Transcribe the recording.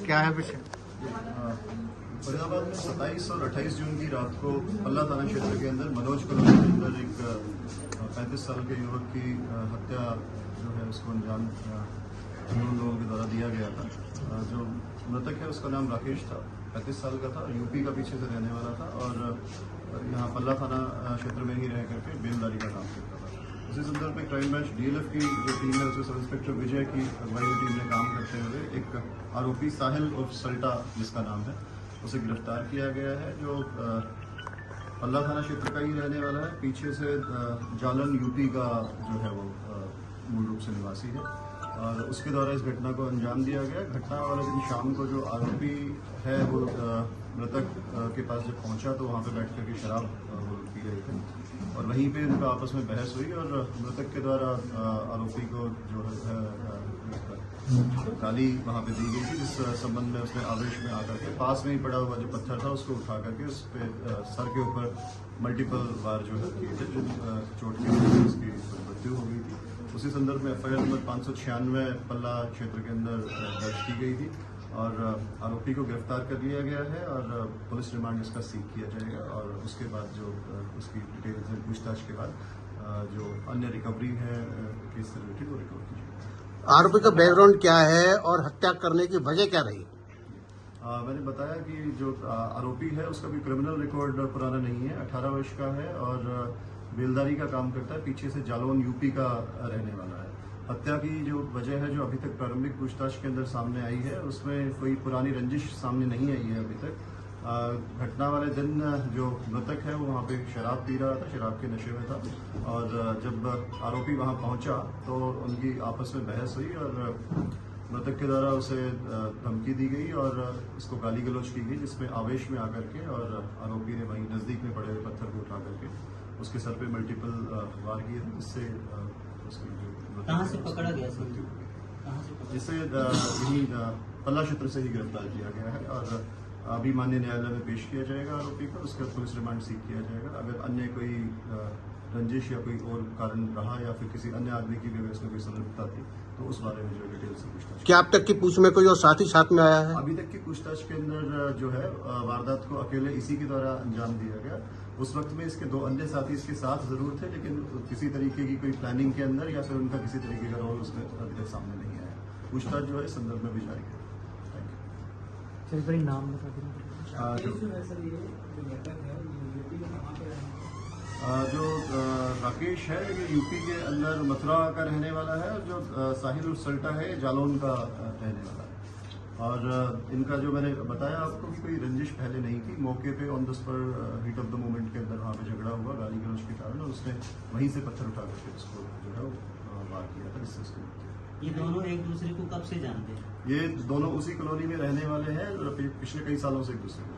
क्या है विषय? फरीदाबाद में 27 और 28 जून की रात को पल्ला थाना क्षेत्र के अंदर मनोज कॉलोनी के अंदर एक 35 साल के युवक की हत्या जो है उसको अंजाम उन लोगों के द्वारा दिया गया था। जो मृतक है उसका नाम राकेश था, 35 साल का था, यूपी का पीछे से रहने वाला था और यहाँ पल्ला थाना क्षेत्र में ही रह करके बेलदारी का काम करता था। उसी संदर्भ में क्राइम ब्रांच DLF की जो टीम है उसमें सब इंस्पेक्टर विजय की अगुवाई टीम ने काम करते हुए एक आरोपी साहिल उर्फ सल्टा जिसका नाम है उसे गिरफ्तार किया गया है, जो पल्ला थाना क्षेत्र का ही रहने वाला है। पीछे से जालन यूपी का जो है वो मूल रूप से निवासी है और उसके द्वारा इस घटना को अंजाम दिया गया। घटना वाले दिन शाम को जो आरोपी है वो मृतक के पास जब पहुंचा तो वहां पे बैठ करके शराब वो पी रहे थे और वहीं पे उनका आपस में बहस हुई और मृतक के द्वारा आरोपी को जो है गाली वहां पे दी गई थी, जिस संबंध में उसने आवेश में आकर के पास में ही पड़ा हुआ जो पत्थर था उसको उठा करके उस पे सर के ऊपर मल्टीपल वार जो है किए थे, जो चोट की वजह से उसकी मृत्यु हो गई थी। उसी संदर्भ में FIR नंबर 596 पल्ला क्षेत्र के अंदर दर्ज की गई थी और आरोपी को गिरफ्तार कर लिया गया है और पुलिस रिमांड इसका सीख किया जाएगा और उसके बाद जो उसकी डिटेल से पूछताछ के बाद जो अन्य रिकवरी है केस से रिलेटेड वो रिकवर की जाएगी। आरोपी का बैकग्राउंड क्या है और हत्या करने की वजह क्या रही? मैंने बताया कि जो आरोपी है उसका भी क्रिमिनल रिकॉर्ड पुराना नहीं है, 18 वर्ष का है और बेलदारी का काम करता है, पीछे से जालौन यूपी का रहने वाला है। हत्या की जो वजह है जो अभी तक प्रारंभिक पूछताछ के अंदर सामने आई है उसमें कोई पुरानी रंजिश सामने नहीं आई है अभी तक। घटना वाले दिन जो मृतक है वो वहाँ पे शराब पी रहा था, शराब के नशे में था और जब आरोपी वहाँ पहुँचा तो उनकी आपस में बहस हुई और मृतक के द्वारा उसे धमकी दी गई और उसको गाली गलौज की गई, जिसमें आवेश में आकर के और आरोपी ने वहीं नज़दीक में पड़े हुए पत्थर को उठा करके उसके सर पे मल्टीपल वार किए थे, जिससे उसकी जो कहाँ से पकड़ा गया मृत्यु हो गई। जिससे यही पल्ला क्षेत्र से ही गिरफ्तार किया गया है और अभी माननीय न्यायालय में पेश किया जाएगा आरोपी को, उसके बाद पुलिस रिमांड सीख किया जाएगा। अगर अन्य कोई रंजिश या कोई और कारण रहा या फिर किसी अन्य आदमी की भी इसमें कोई संलिप्तता थी तो उस बारे में जो डिटेल से पूछताछ। क्या अब तक की पूछ में कोई और साथी साथ में आया है? अभी तक की पूछताछ के अंदर जो है वारदात को अकेले इसी के द्वारा अंजाम दिया गया। उस वक्त में इसके 2 अन्य साथी इसके साथ जरूर थे, लेकिन किसी तरीके की कोई प्लानिंग के अंदर या फिर उनका किसी तरीके का रोल उसमें अभी तक सामने नहीं आया। पूछताछ जो है इस संदर्भ में भी जारी है। Thank you. नाम जो राकेश है ये यूपी के अंदर मथुरा का रहने वाला है और जो साहिल उर्फ सल्टा है जालौन का रहने वाला है और इनका जो मैंने बताया आपको कि कोई रंजिश पहले नहीं थी। मौके पे on the spot heat of the moment के अंदर वहाँ पे झगड़ा हुआ गाली गलौज के कारण और उसने वहीं से पत्थर उठा करके उसको जो है वो वार किया था, जिससे उसकी मृत्यु। ये दोनों एक दूसरे को कब से जानते हैं? ये दोनों उसी कॉलोनी में रहने वाले हैं और पिछले कई सालों से एक दूसरे को